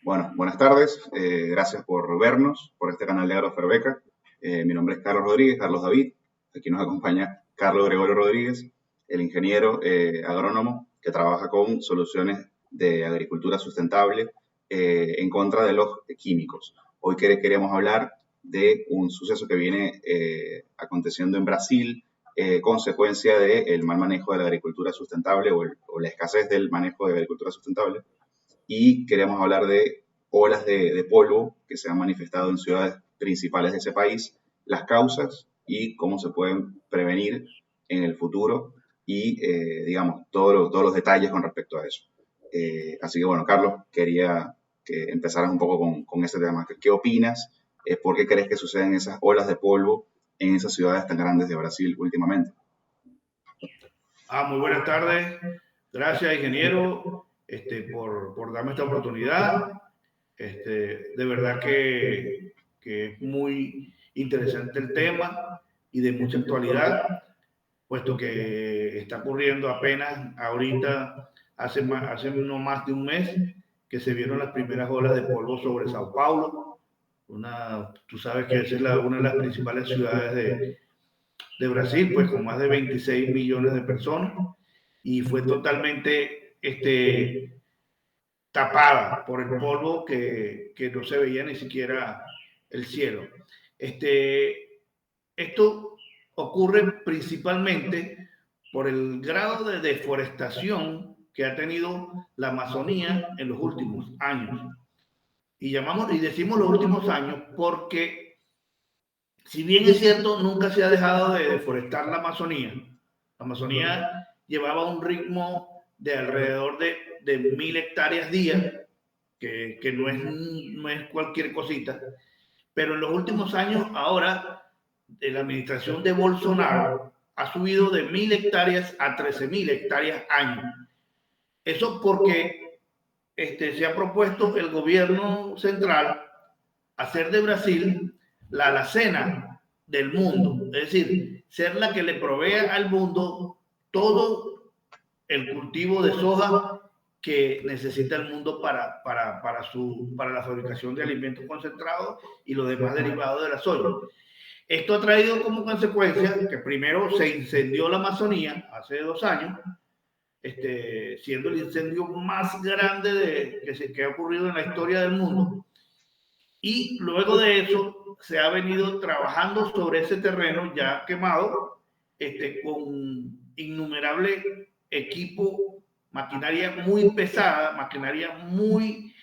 Bueno, buenas tardes. Gracias por vernos por este canal de Agroferbeca. Mi nombre es Carlos Rodríguez, Carlos David. Aquí nos acompaña Carlos Gregorio Rodríguez, el ingeniero agrónomo que trabaja con soluciones de agricultura sustentable en contra de los químicos. Hoy queremos hablar de un suceso que viene aconteciendo en Brasil, consecuencia del mal manejo de la agricultura sustentable o la escasez del manejo de agricultura sustentable, y queremos hablar de olas de polvo que se han manifestado en ciudades principales de ese país, las causas y cómo se pueden prevenir en el futuro y, digamos, todos los detalles con respecto a eso. Así que, bueno, Carlos, quería que empezaras un poco con este tema. ¿Qué opinas? ¿Por qué crees que suceden esas olas de polvo en esas ciudades tan grandes de Brasil últimamente? Muy buenas tardes. Gracias, ingeniero, por darme esta oportunidad. De verdad que es muy interesante el tema y de mucha actualidad, puesto que está ocurriendo apenas ahorita, hace no más de un mes, que se vieron las primeras olas de polvo sobre Sao Paulo. Tú sabes que esa es una de las principales ciudades de Brasil, pues con más de 26 millones de personas, y fue totalmente tapada por el polvo que no se veía ni siquiera el cielo. Esto ocurre principalmente por el grado de deforestación que ha tenido la Amazonía en los últimos años. Y decimos los últimos años porque, si bien es cierto, nunca se ha dejado de deforestar la Amazonía. La Amazonía llevaba un ritmo de alrededor de 1000 hectáreas día, que no es cualquier cosita. Pero en los últimos años, ahora, la administración de Bolsonaro ha subido de 1000 hectáreas a 13.000 hectáreas año. Eso porque se ha propuesto el gobierno central hacer de Brasil la alacena del mundo, es decir, ser la que le provea al mundo todo el cultivo de soja que necesita el mundo para la fabricación de alimentos concentrados y los demás derivados de la soya. Esto ha traído como consecuencia que primero se incendió la Amazonía hace 2 años, siendo el incendio más grande que ha ocurrido en la historia del mundo. Y luego de eso se ha venido trabajando sobre ese terreno ya quemado, con innumerable equipo, maquinaria muy pesada, maquinaria muy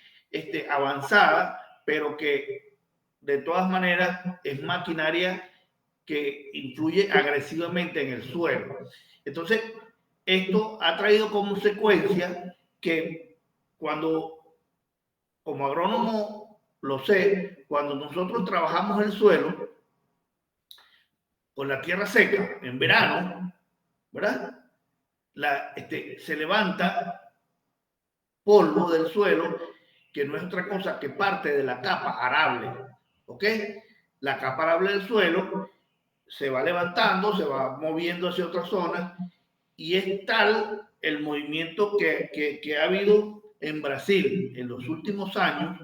avanzada, pero que de todas maneras es maquinaria que influye agresivamente en el suelo. Entonces, esto ha traído como consecuencia que cuando, como agrónomo lo sé, cuando nosotros trabajamos el suelo con la tierra seca en verano, ¿verdad? Se levanta polvo del suelo, que no es otra cosa que parte de la capa arable, ¿ok? La capa arable del suelo se va levantando, se va moviendo hacia otras zonas, y es tal el movimiento que ha habido en Brasil en los últimos años,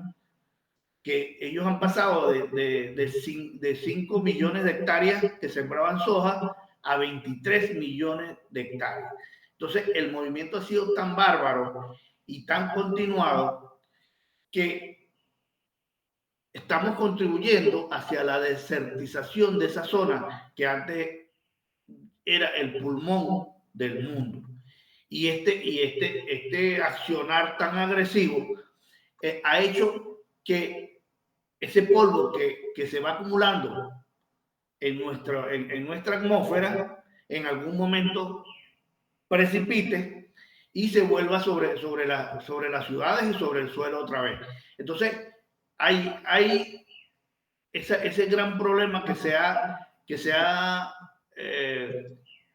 que ellos han pasado de 5 millones de hectáreas que sembraban soja a 23 millones de hectáreas. Entonces, el movimiento ha sido tan bárbaro y tan continuado que estamos contribuyendo hacia la desertización de esa zona que antes era el pulmón del mundo. Y este accionar tan agresivo ha hecho que ese polvo que se va acumulando en nuestra atmósfera en algún momento precipite y se vuelva sobre las ciudades y sobre el suelo otra vez. Entonces, hay ese gran problema que se ha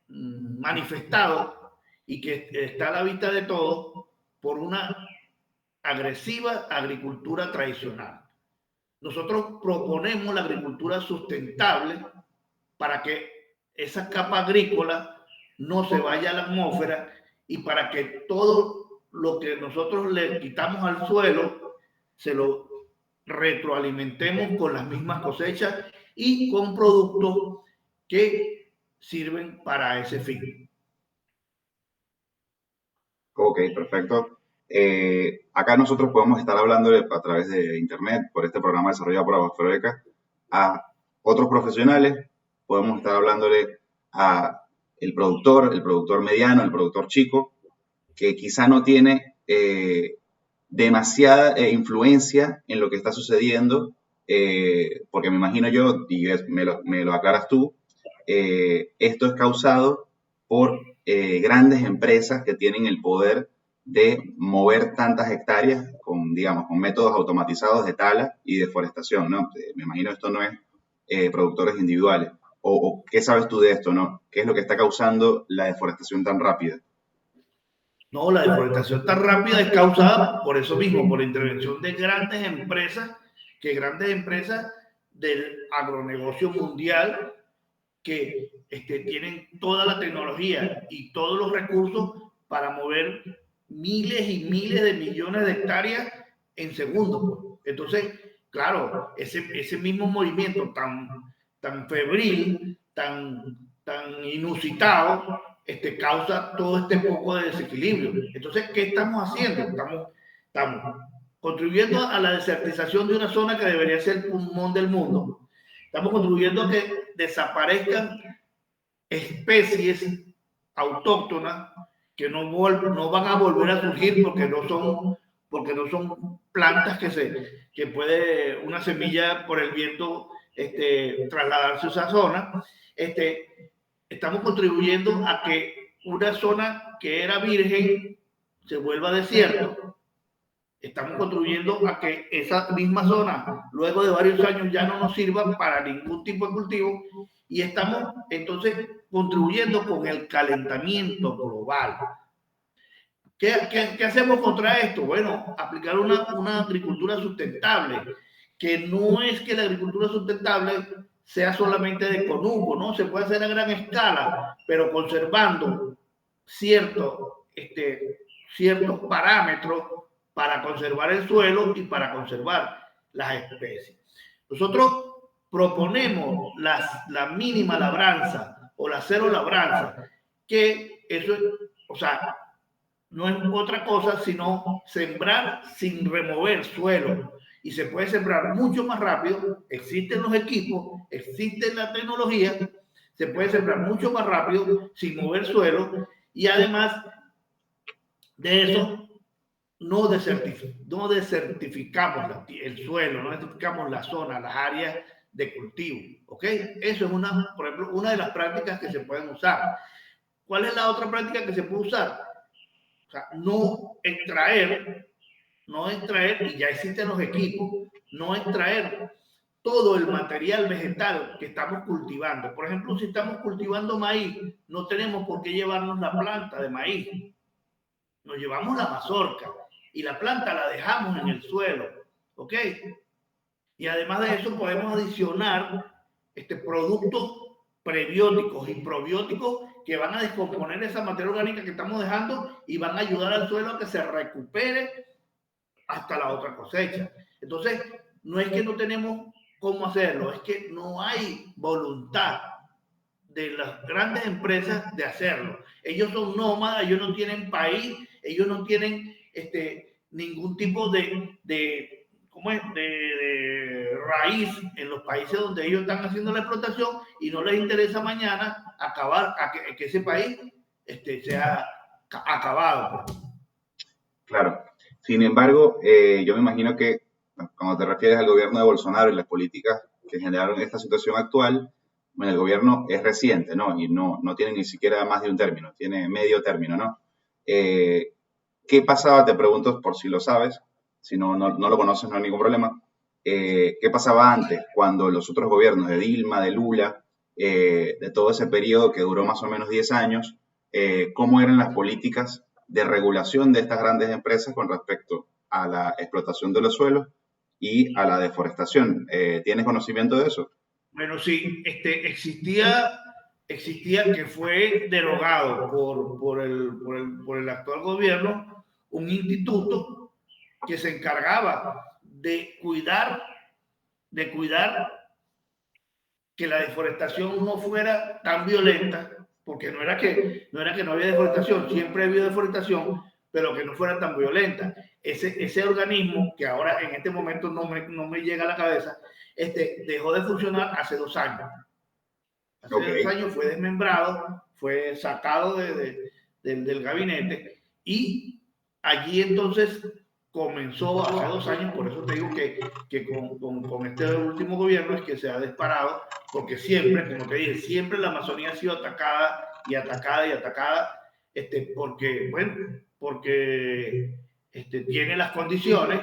manifestado y que está a la vista de todos por una agresiva agricultura tradicional. Nosotros proponemos la agricultura sustentable para que esa capa agrícola no se vaya a la atmósfera y para que todo lo que nosotros le quitamos al suelo se lo retroalimentemos con las mismas cosechas y con productos que sirven para ese fin. Ok, perfecto. Acá nosotros podemos estar hablando a través de internet, por este programa desarrollado por Agroferobeca, a otros profesionales, podemos estar hablándole a el productor mediano, el productor chico, que quizá no tiene demasiada influencia en lo que está sucediendo, porque me imagino yo, y me lo aclaras tú, esto es causado por grandes empresas que tienen el poder de mover tantas hectáreas con, digamos, con métodos automatizados de tala y deforestación, ¿no? Me imagino esto no es productores individuales. O qué sabes tú de esto, ¿no? ¿Qué es lo que está causando la deforestación tan rápida? No, la deforestación tan rápida es causada por eso mismo, por la intervención de grandes empresas, del agronegocio mundial que tienen toda la tecnología y todos los recursos para mover miles y miles de millones de hectáreas en segundos. Entonces, claro, ese mismo movimiento tan febril, tan inusitado, causa todo este poco de desequilibrio. Entonces, ¿qué estamos haciendo? Estamos contribuyendo a la desertización de una zona que debería ser el pulmón del mundo. Estamos contribuyendo a que desaparezcan especies autóctonas que no van a volver a surgir porque no son plantas que puede una semilla por el viento trasladarse a esa zona. Estamos contribuyendo a que una zona que era virgen se vuelva desierto. Estamos contribuyendo a que esa misma zona, luego de varios años, ya no nos sirva para ningún tipo de cultivo y estamos entonces contribuyendo con el calentamiento global. ¿Qué hacemos contra esto? Bueno, aplicar una agricultura sustentable, que no es que la agricultura sustentable sea solamente de conuco, ¿no? Se puede hacer a gran escala, pero conservando ciertos parámetros para conservar el suelo y para conservar las especies. Nosotros proponemos la mínima labranza o la cero labranza, que eso es, o sea, no es otra cosa sino sembrar sin remover suelo. Y se puede sembrar mucho más rápido, existen los equipos, existe la tecnología, se puede sembrar mucho más rápido sin mover suelo y además de eso no desertificamos el suelo, no desertificamos la zona, las áreas de cultivo, ¿ok? Eso es por ejemplo, una de las prácticas que se pueden usar. ¿Cuál es la otra práctica que se puede usar? O sea, no extraer, y ya existen los equipos, no extraer todo el material vegetal que estamos cultivando. Por ejemplo, si estamos cultivando maíz, no tenemos por qué llevarnos la planta de maíz, nos llevamos la mazorca y la planta la dejamos en el suelo, ¿ok? Y además de eso podemos adicionar productos prebióticos y probióticos que van a descomponer esa materia orgánica que estamos dejando y van a ayudar al suelo a que se recupere hasta la otra cosecha. Entonces, no es que no tenemos cómo hacerlo, es que no hay voluntad de las grandes empresas de hacerlo. Ellos son nómadas, ellos no tienen país, ellos no tienen ningún tipo de raíz en los países donde ellos están haciendo la explotación y no les interesa mañana acabar, que ese país sea acabado. Claro. Sin embargo, yo me imagino que cuando te refieres al gobierno de Bolsonaro y las políticas que generaron esta situación actual, bueno, el gobierno es reciente, ¿no? Y no tiene ni siquiera más de un término, tiene medio término, ¿no? ¿Qué pasaba? Te pregunto por si lo sabes, si no lo conoces no hay ningún problema. ¿Qué pasaba antes, cuando los otros gobiernos de Dilma, de Lula, de todo ese periodo que duró más o menos 10 años, cómo eran las políticas de regulación de estas grandes empresas con respecto a la explotación de los suelos y a la deforestación? ¿Tienes conocimiento de eso? Bueno, sí, existía que fue derogado por el actual gobierno un instituto que se encargaba de cuidar que la deforestación no fuera tan violenta, porque no era que no había deforestación, siempre ha habido deforestación, pero que no fuera tan violenta. Ese organismo, que ahora en este momento no me llega a la cabeza, dejó de funcionar hace 2 años. Hace 2 años fue desmembrado, fue sacado del gabinete, y allí entonces comenzó hace 2 años. Por eso te digo que con este último gobierno es que se ha disparado, porque siempre, como te dije, siempre la Amazonía ha sido atacada y atacada y atacada, porque tiene las condiciones,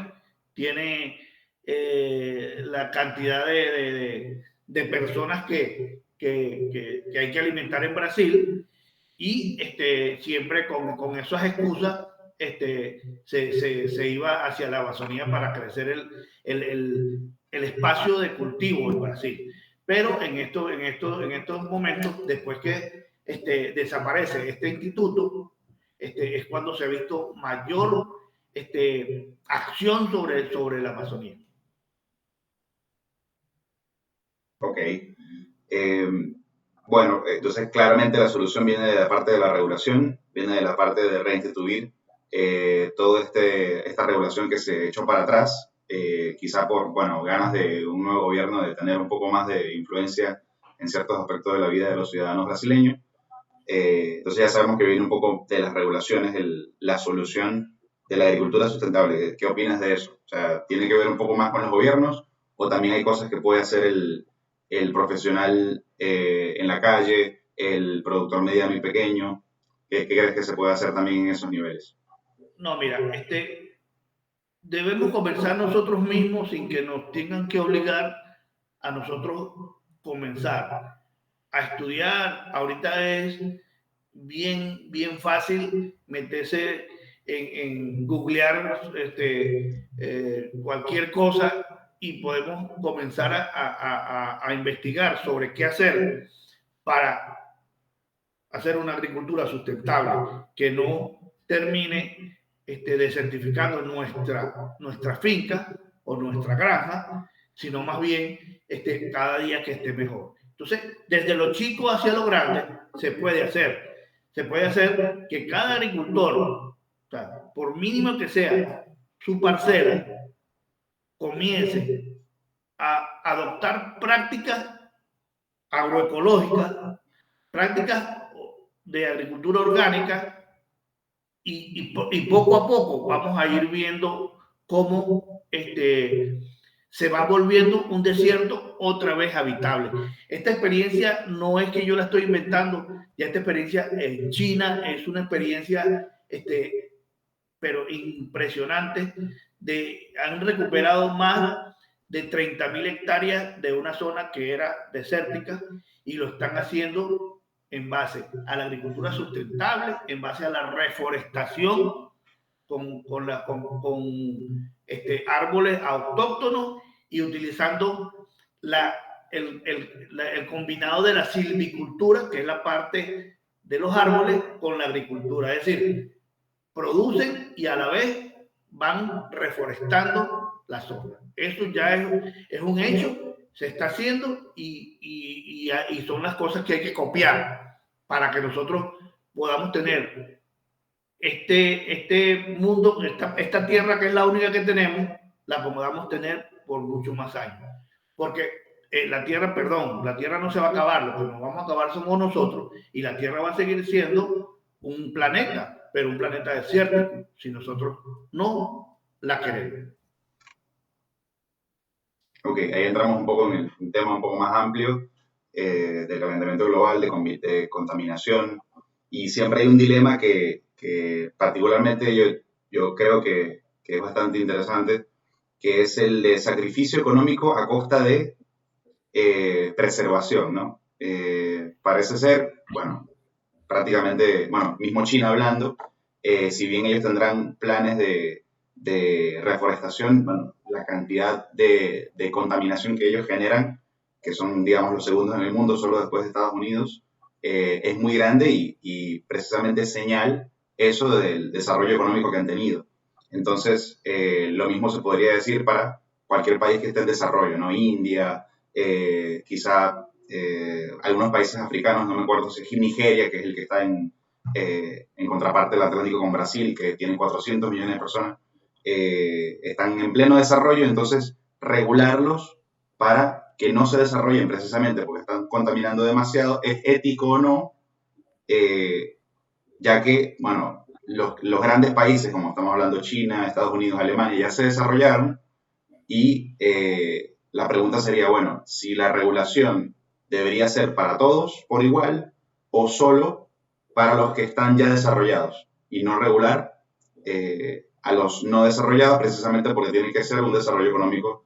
tiene la cantidad de personas que hay que alimentar en Brasil, y siempre con esas excusas se iba hacia la Amazonía para crecer el espacio de cultivo en Brasil. Pero en estos momentos, después que desaparece este instituto, es cuando se ha visto mayor acción sobre la Amazonía. Ok. Bueno, entonces claramente la solución viene de la parte de la regulación, viene de la parte de reinstituir toda esta regulación que se echó para atrás, quizá por, bueno, ganas de un nuevo gobierno de tener un poco más de influencia en ciertos aspectos de la vida de los ciudadanos brasileños. Entonces ya sabemos que viene un poco de las regulaciones, la solución de la agricultura sustentable. ¿Qué opinas de eso? O sea, ¿tiene que ver un poco más con los gobiernos o también hay cosas que puede hacer el profesional en la calle, el productor mediano y pequeño? ¿Qué crees que se puede hacer también en esos niveles? No, mira, debemos comenzar nosotros mismos sin que nos tengan que obligar a nosotros comenzar a estudiar. Ahorita es bien fácil meterse en googlear cualquier cosa, y podemos comenzar a investigar sobre qué hacer para hacer una agricultura sustentable que no termine desertificando nuestra finca o nuestra granja, sino más bien cada día que esté mejor. Entonces, desde lo chico hacia lo grande se puede hacer. Se puede hacer que cada agricultor, o sea, por mínimo que sea su parcela, comience a adoptar prácticas agroecológicas, prácticas de agricultura orgánica, y poco a poco vamos a ir viendo cómo se va volviendo un desierto otra vez habitable. Esta experiencia no es que yo la estoy inventando, ya esta experiencia en China es una experiencia pero impresionante. Han recuperado más de 30.000 hectáreas de una zona que era desértica, y lo están haciendo en base a la agricultura sustentable, en base a la reforestación con árboles autóctonos, y utilizando el combinado de la silvicultura, que es la parte de los árboles, con la agricultura. Es decir, producen y a la vez van reforestando la zona. Eso ya es un hecho, se está haciendo, y son las cosas que hay que copiar para que nosotros podamos tener este mundo, esta tierra que es la única que tenemos, la podamos tener por muchos más años. Porque la tierra no se va a acabar, lo que nos vamos a acabar somos nosotros, y la tierra va a seguir siendo un planeta, pero un planeta desértico, si nosotros no la queremos. Ok, ahí entramos un poco en un tema un poco más amplio del calentamiento global, de contaminación, y siempre hay un dilema que particularmente yo creo que es bastante interesante, que es el de sacrificio económico a costa de preservación, ¿no? Parece ser, bueno, prácticamente, bueno, mismo China hablando, si bien ellos tendrán planes de reforestación, bueno, la cantidad de contaminación que ellos generan, que son, digamos, los segundos en el mundo, solo después de Estados Unidos, es muy grande y precisamente señal eso del desarrollo económico que han tenido. Entonces, lo mismo se podría decir para cualquier país que esté en desarrollo, ¿no? India, quizá algunos países africanos, no me acuerdo si es Nigeria, que es el que está en contraparte del Atlántico con Brasil, que tiene 400 millones de personas, están en pleno desarrollo, entonces regularlos para que no se desarrollen precisamente porque están contaminando demasiado, es ético o no, ya que, bueno, los grandes países, como estamos hablando China, Estados Unidos, Alemania, ya se desarrollaron y la pregunta sería, bueno, si la regulación debería ser para todos por igual o solo para los que están ya desarrollados y no regular a los no desarrollados precisamente porque tiene que ser un desarrollo económico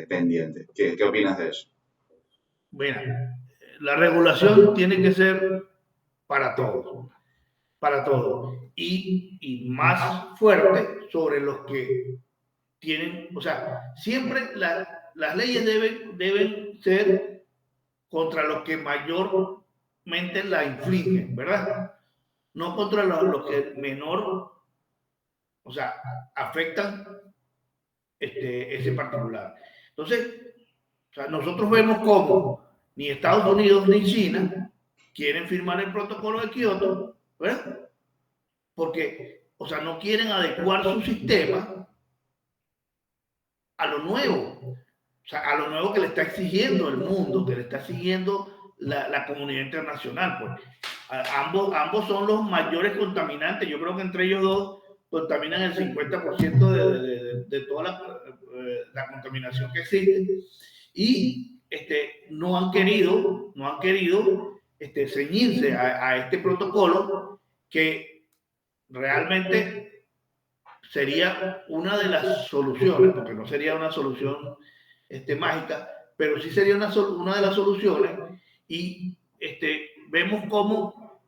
pendiente. ¿Qué opinas de eso? Bueno, la regulación tiene que ser para todos, para todos. Y más fuerte sobre los que tienen, o sea, siempre las leyes deben ser contra los que mayormente la infringen, ¿verdad? No contra los que menor, o sea, afectan ese particular. Entonces, o sea, nosotros vemos cómo ni Estados Unidos ni China quieren firmar el protocolo de Kioto, ¿verdad? Porque, o sea, no quieren adecuar su sistema a lo nuevo, o sea, a lo nuevo que le está exigiendo el mundo, que le está exigiendo la comunidad internacional. Pues. Ambos son los mayores contaminantes. Yo creo que entre ellos dos contaminan el 50% de toda la contaminación que existe. Y no han querido ceñirse a este protocolo que realmente sería una de las soluciones, porque no sería una solución mágica, pero sí sería una de las soluciones. Y vemos cómo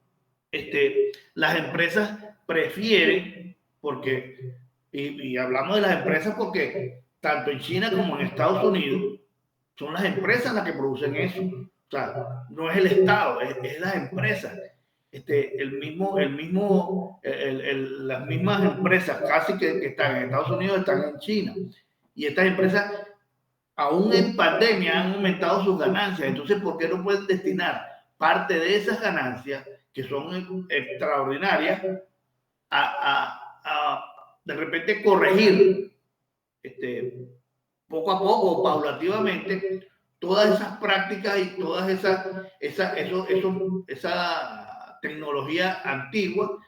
las empresas prefieren, porque, y hablamos de las empresas porque tanto en China como en Estados Unidos son las empresas las que producen eso. O sea, no es el Estado, es las empresas. Las mismas empresas casi que están en Estados Unidos están en China. Y estas empresas, aún en pandemia, han aumentado sus ganancias. Entonces, ¿por qué no pueden destinar parte de esas ganancias, que son extraordinarias, a de repente corregir poco a poco, paulativamente, todas esas prácticas y todas esa tecnología antigua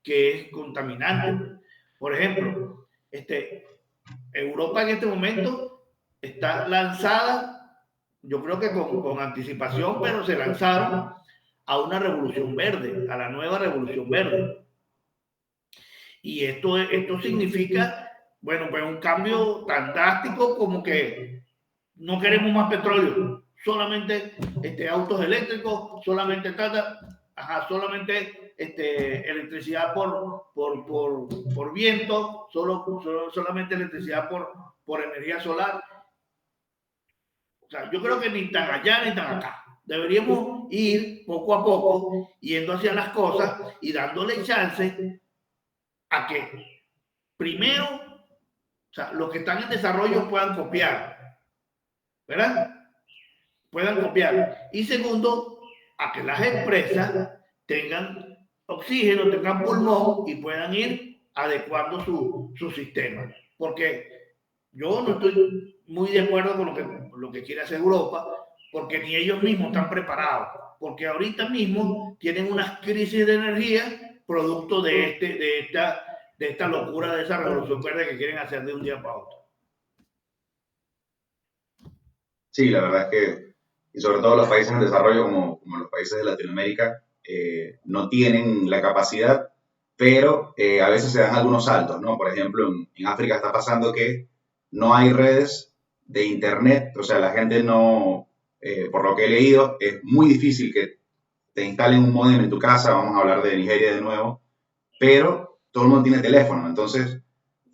que es contaminante? Por ejemplo, Europa en este momento está lanzada, yo creo que con anticipación, pero se lanzaron a una revolución verde, a la nueva revolución verde. Y esto significa, bueno, pues un cambio tan drástico como que no queremos más petróleo, solamente autos eléctricos, solamente solamente electricidad por viento, solamente electricidad por energía solar. O sea, yo creo que ni tan allá ni tan acá. Deberíamos ir poco a poco yendo hacia las cosas y dándole chance a que primero, o sea, los que están en desarrollo puedan copiar, ¿verdad? Puedan copiar. Y segundo, a que las empresas tengan oxígeno, tengan pulmón y puedan ir adecuando su sistema. Porque yo no estoy muy de acuerdo con lo que quiere hacer Europa, porque ni ellos mismos están preparados. Porque ahorita mismo tienen unas crisis de energía producto de esta locura, de esa revolución verde que quieren hacer de un día para otro. Sí, la verdad es que, y sobre todo los países en desarrollo como los países de Latinoamérica, no tienen la capacidad, pero a veces se dan algunos saltos, ¿no? Por ejemplo, en África está pasando que no hay redes de internet, o sea, la gente no, por lo que he leído, es muy difícil que te instalen un módem en tu casa, vamos a hablar de Nigeria de nuevo, pero todo el mundo tiene teléfono, entonces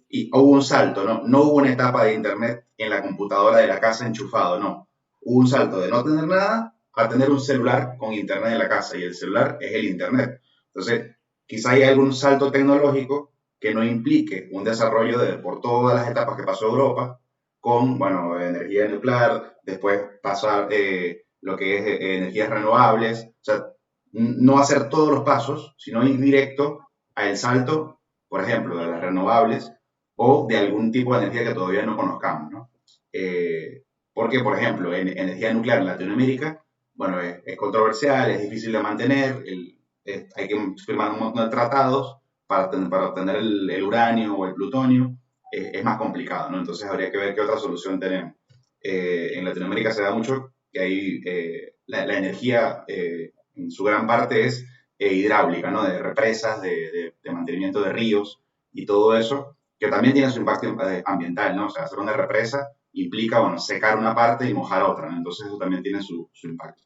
y hubo un salto, ¿no? No hubo una etapa de internet en la computadora de la casa enchufado, no. Hubo un salto de no tener nada a tener un celular con internet en la casa y el celular es el internet. Entonces, quizá hay algún salto tecnológico que no implique un desarrollo por todas las etapas que pasó Europa, con, bueno, energía nuclear, después pasar lo que es energías renovables, o sea, no hacer todos los pasos, sino ir directo al salto, por ejemplo, de las renovables o de algún tipo de energía que todavía no conozcamos, ¿no? Porque, por ejemplo, energía nuclear en Latinoamérica, bueno, es controversial, es difícil de mantener, hay que firmar un montón de tratados para obtener el uranio o el plutonio, es más complicado, ¿no? Entonces habría que ver qué otra solución tenemos. En Latinoamérica se da mucho que hay la energía, en su gran parte es hidráulica, ¿no? De represas, de mantenimiento de ríos y todo eso, que también tiene su impacto ambiental, ¿no? O sea, hacer una represa implica, bueno, secar una parte y mojar otra, ¿no? Entonces eso también tiene su impacto.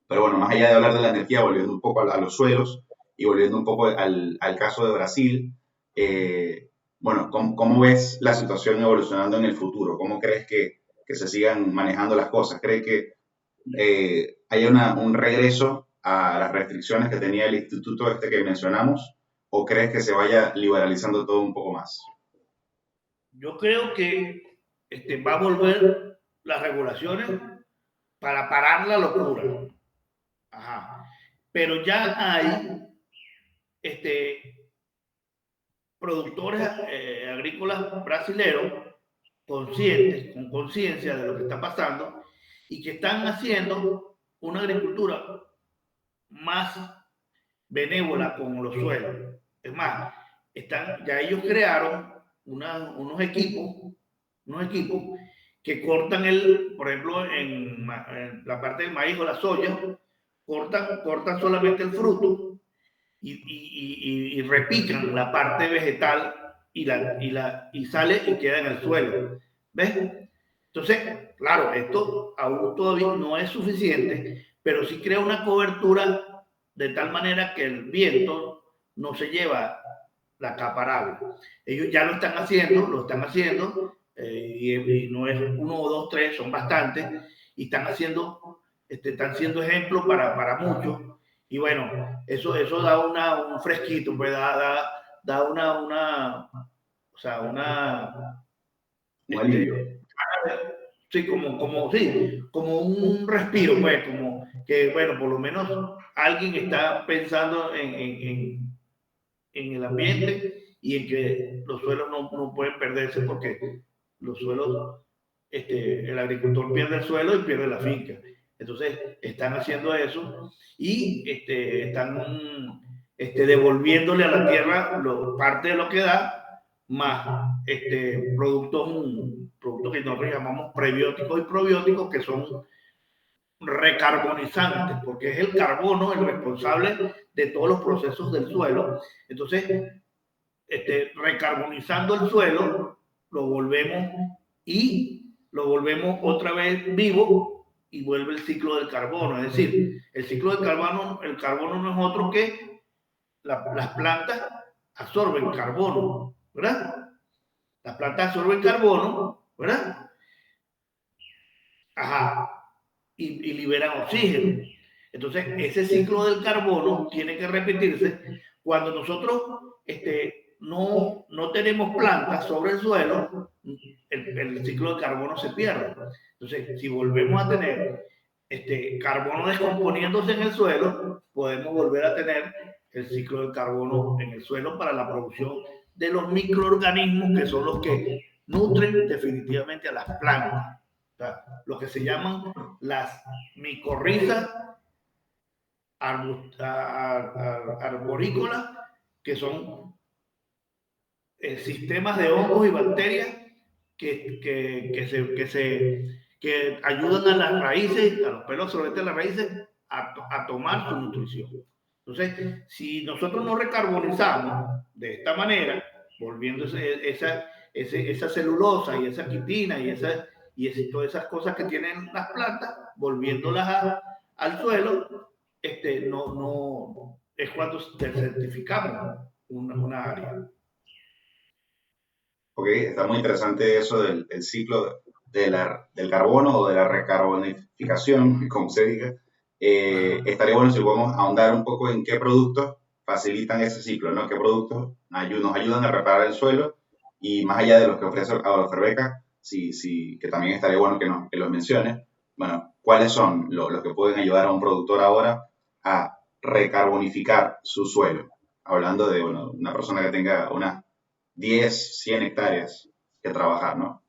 Pero bueno, más allá de hablar de la energía, volviendo un poco a los suelos y volviendo un poco al caso de Brasil, bueno, ¿cómo ves la situación evolucionando en el futuro? ¿Cómo crees que se sigan manejando las cosas? ¿Crees que haya un regreso a las restricciones que tenía el instituto este que mencionamos? ¿O crees que se vaya liberalizando todo un poco más? Yo creo que va a volver las regulaciones para parar la locura. Ajá. Pero ya hay este, productores agrícolas brasileños conscientes, con conciencia de lo que está pasando y que están haciendo una agricultura más benévola con los suelos. Es más, ya ellos crearon unos equipos que cortan por ejemplo, en la parte del maíz o la soya, cortan solamente el fruto y repican la parte vegetal y sale y queda en el suelo. ¿Ves? Entonces, claro, esto aún todavía no es suficiente, pero sí crea una cobertura de tal manera que el viento no se lleva la capa arable. Ellos ya lo están haciendo, y no es uno o dos, tres, son bastantes, y están siendo ejemplos para muchos. Y bueno, eso da un fresquito, pues da o sea, Un alivio. este, sí, como un respiro, pues, como que, bueno, por lo menos alguien está pensando en el ambiente y en que los suelos no pueden perderse porque los suelos, el agricultor pierde el suelo y pierde la finca. Entonces, están haciendo eso y están devolviéndole a la tierra parte de lo que da, más productos que nosotros llamamos prebióticos y probióticos, que son recarbonizantes, porque es el carbono el responsable de todos los procesos del suelo. Entonces, recarbonizando el suelo, lo volvemos otra vez vivo y vuelve el ciclo del carbono. Es decir, el ciclo del carbono no es otro que las plantas absorben carbono, ¿verdad? Las plantas absorben carbono, ¿verdad? Ajá, y liberan oxígeno. Entonces, ese ciclo del carbono tiene que repetirse cuando nosotros no tenemos plantas sobre el suelo. El ciclo de carbono se pierde. Entonces, si volvemos a tener carbono descomponiéndose en el suelo, podemos volver a tener el ciclo del carbono en el suelo para la producción de los microorganismos que son los que nutren definitivamente a las plantas. O sea, lo que se llaman las micorrizas arborícolas, que son sistemas de hongos y bacterias que ayudan a las raíces, a los pelos absorbentes de las raíces, a tomar su nutrición. Entonces, si nosotros no recarbonizamos de esta manera, volviendo esa celulosa y esa quitina y todas esas cosas que tienen las plantas, volviéndolas al suelo, no es cuando certificamos una área. Ok, está muy interesante eso del ciclo del carbono o de la recarbonificación, como se diga. Estaría bueno si podemos ahondar un poco en qué productos facilitan ese ciclo, ¿no? ¿Qué productos nos ayudan a reparar el suelo? Y más allá de los que ofrece Agrofерbeca, que también estaría bueno que los menciones. Bueno, ¿cuáles son los que pueden ayudar a un productor ahora a recarbonificar su suelo? Hablando de una persona que tenga unas 10, 100 hectáreas que trabajar, ¿no?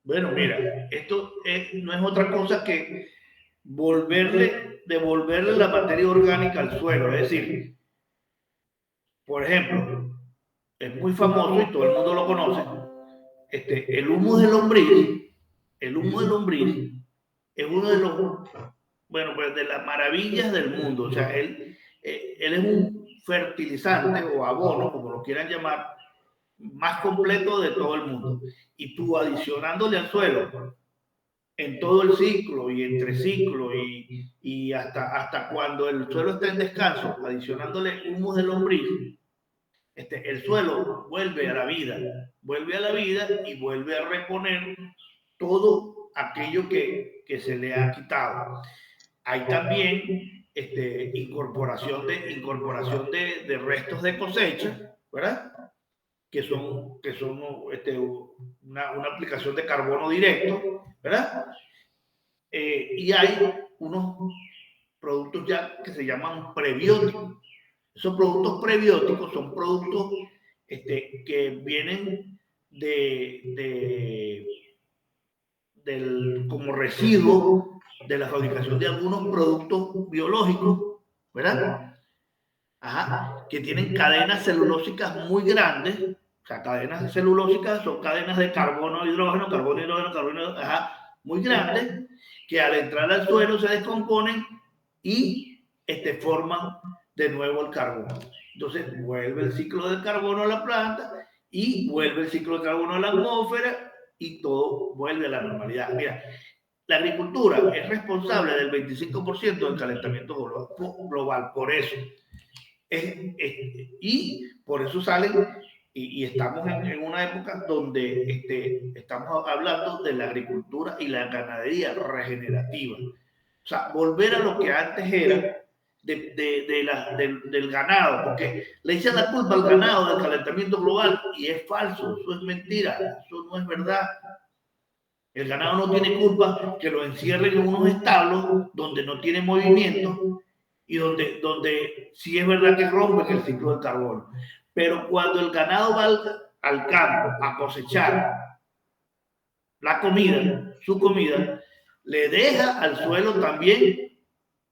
Bueno, mira, no es otra cosa que devolverle la materia orgánica al suelo. Es decir, por ejemplo, es muy famoso y todo el mundo lo conoce, el humo de lombriz, el humo de lombriz es uno de los, bueno, pues de las maravillas del mundo. O sea, él es un fertilizante o abono, como lo quieran llamar, más completo de todo el mundo. Y tú adicionándole al suelo en todo el ciclo y entre ciclo y hasta cuando el suelo está en descanso, adicionándole humus de lombriz, el suelo vuelve a la vida y vuelve a reponer todo aquello que se le ha quitado. Hay también incorporación de restos de cosecha, ¿verdad? Que son una aplicación de carbono directo, ¿verdad? Y hay unos productos ya que se llaman prebióticos. Esos productos prebióticos son productos que vienen de, como residuo de la fabricación de algunos productos biológicos, ¿verdad? Ajá, que tienen cadenas celulósicas muy grandes. O sea, cadenas celulósicas son cadenas de carbono, hidrógeno, ajá, muy grandes, que al entrar al suelo se descomponen y forman de nuevo el carbono. Entonces vuelve el ciclo del carbono a la planta y vuelve el ciclo de carbono a la atmósfera y todo vuelve a la normalidad. Mira, la agricultura es responsable del 25% del calentamiento global. Por eso y por eso salen, y estamos en una época donde estamos hablando de la agricultura y la ganadería regenerativa. O sea, volver a lo que antes era del ganado, porque le echan la culpa al ganado del calentamiento global y es falso, eso es mentira, eso no es verdad. El ganado no tiene culpa que lo encierren en unos establos donde no tiene movimiento y donde sí es verdad que rompen el ciclo del carbono. Pero cuando el ganado va al campo a cosechar la comida, su comida, le deja al suelo también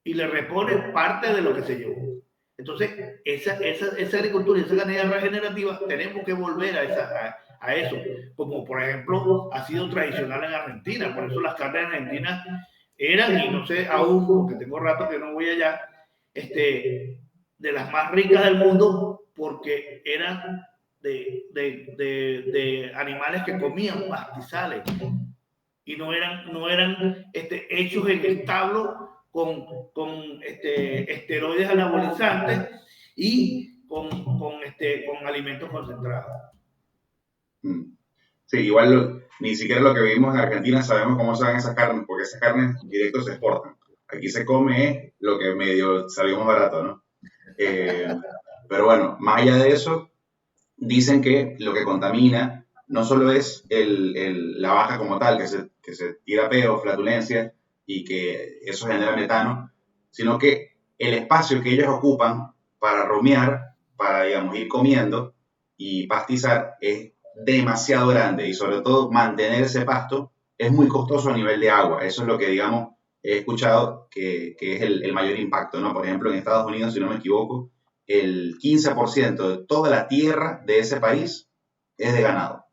y le repone parte de lo que se llevó. Entonces, esa agricultura y esa ganadería regenerativa, tenemos que volver a eso, como por ejemplo ha sido tradicional en Argentina. Por eso las carnes argentinas eran, y no sé aún, porque tengo rato que no voy allá, de las más ricas del mundo, porque eran de animales que comían pastizales y no eran hechos en establo con esteroides anabolizantes y con alimentos concentrados. Sí, igual ni siquiera lo que vivimos en Argentina sabemos cómo saben esas carnes, porque esas carnes directos se exportan. Aquí se come lo que medio salió más barato, ¿no? Pero bueno, más allá de eso, dicen que lo que contamina no solo es la vaca como tal, que se tira peo, flatulencia, y que eso genera metano, sino que el espacio que ellos ocupan para rumiar, para, digamos, ir comiendo y pastizar es demasiado grande y sobre todo mantener ese pasto es muy costoso a nivel de agua. Eso es lo que, digamos, he escuchado que es el mayor impacto, ¿no? Por ejemplo, en Estados Unidos, si no me equivoco, el 15% de toda la tierra de ese país es de ganado.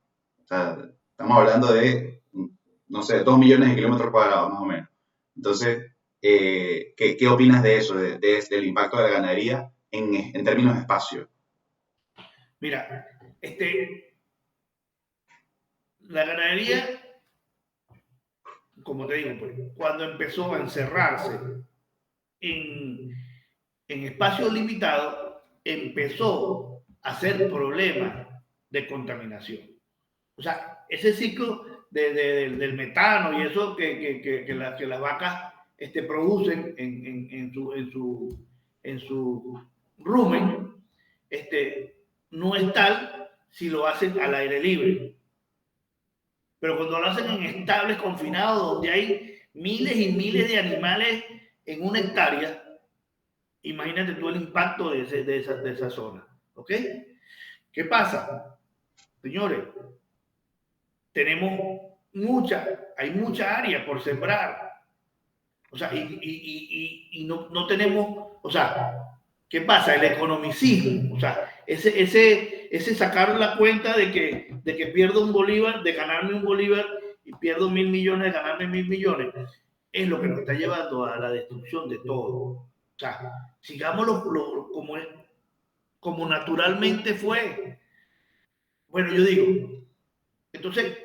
O sea, estamos hablando de, no sé, 2 millones de kilómetros cuadrados, más o menos. Entonces, ¿qué opinas de eso, del impacto de la ganadería en términos de espacio? Mira, la ganadería, como te digo, pues, cuando empezó a encerrarse en, en espacios limitados, empezó a hacer problemas de contaminación. O sea, ese ciclo del metano y eso que las vacas producen en su rumen, no es tal si lo hacen al aire libre. Pero cuando lo hacen en estables confinados, donde hay miles y miles de animales en una hectárea, imagínate tú el impacto de esa zona. ¿Ok? ¿Qué pasa? Señores, tenemos hay mucha área por sembrar. O sea, y no tenemos, o sea, ¿qué pasa? El economicismo, o sea, ese sacar la cuenta de que pierdo un bolívar, de ganarme un bolívar y pierdo 1.000 millones, de ganarme 1.000 millones, es lo que nos está llevando a la destrucción de todo. O sea, sigámoslo como naturalmente fue. Bueno, yo digo, entonces,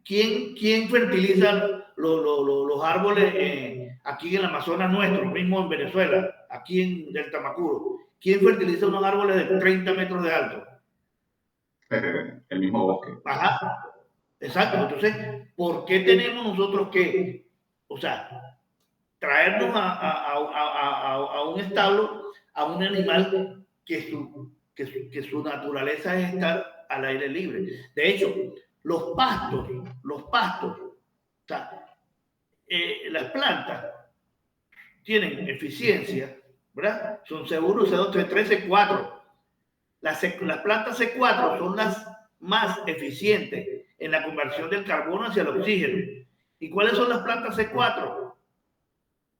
¿quién fertiliza los árboles aquí en el Amazonas nuestro, mismo en Venezuela, aquí en el Tamacuro? ¿Quién fertiliza unos árboles de 30 metros de alto? El mismo bosque. Ajá, exacto. Entonces, ¿por qué tenemos nosotros que, o sea, traernos a un establo, a un animal que su naturaleza es estar al aire libre? De hecho, los pastos, o sea, las plantas tienen eficiencia, ¿verdad? Son seguros C2, C3, C4. Las plantas C4 son las más eficientes en la conversión del carbono hacia el oxígeno. ¿Y cuáles son las plantas C4?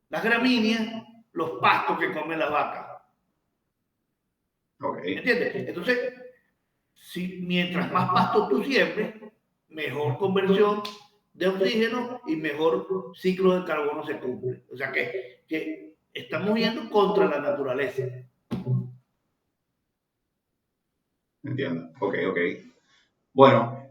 Las gramíneas, los pastos que comen las vacas. Okay. ¿Entiendes? Entonces, mientras más pastos tú siembres, mejor conversión de oxígeno y mejor ciclo de carbono se cumple. O sea que estamos yendo contra la naturaleza. Entiendo. Ok. Bueno,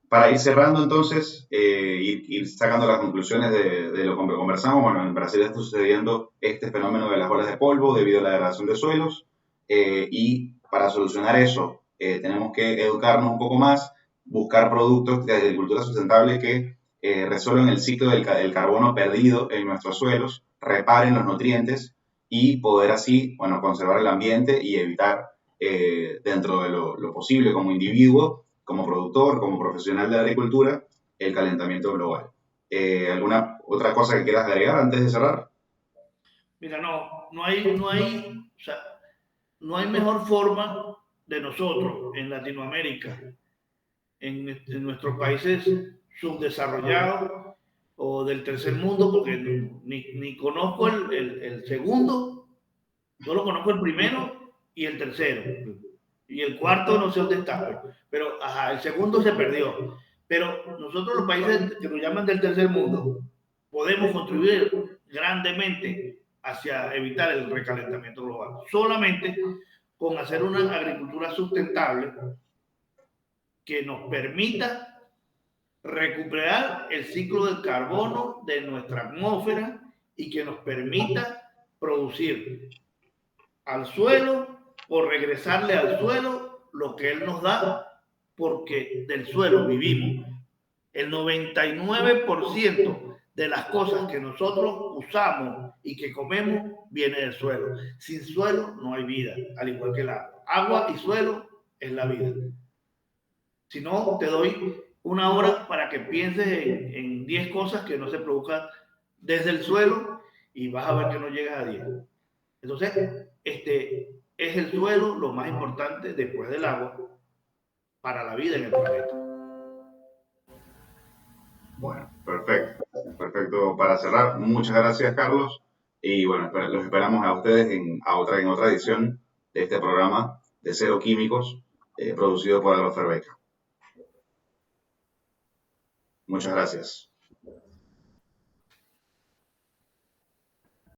para ir cerrando entonces, ir sacando las conclusiones de lo que conversamos, bueno, en Brasil está sucediendo este fenómeno de las olas de polvo debido a la degradación de suelos, y para solucionar eso tenemos que educarnos un poco más, buscar productos de agricultura sustentable que resuelvan el ciclo del carbono perdido en nuestros suelos, reparen los nutrientes y poder así, bueno, conservar el ambiente y evitar dentro de lo posible como individuo, como productor, como profesional de la agricultura, el calentamiento global. ¿Alguna otra cosa que quieras agregar antes de cerrar? Mira, o sea, no hay mejor forma de nosotros en Latinoamérica, en nuestros países subdesarrollados o del tercer mundo, porque ni conozco el segundo, solo conozco el primero y el tercero. Y el cuarto no sé dónde está, pero ajá, el segundo se perdió. Pero nosotros los países que nos llaman del tercer mundo podemos contribuir grandemente hacia evitar el recalentamiento global. Solamente con hacer una agricultura sustentable que nos permita recuperar el ciclo del carbono de nuestra atmósfera y que nos permita producir al suelo o regresarle al suelo lo que él nos da, porque del suelo vivimos. El 99% de las cosas que nosotros usamos y que comemos viene del suelo. Sin suelo no hay vida, al igual que el agua. Agua y suelo es la vida. Si no, te doy una hora para que pienses en 10 cosas que no se produzcan desde el suelo y vas a ver que no llegas a 10. Entonces, es el suelo lo más importante después del agua para la vida en el planeta. Bueno, perfecto para cerrar. Muchas gracias, Carlos. Y bueno, los esperamos a ustedes en otra edición de este programa de Cero Químicos, producido por Agroferbeca. Muchas gracias.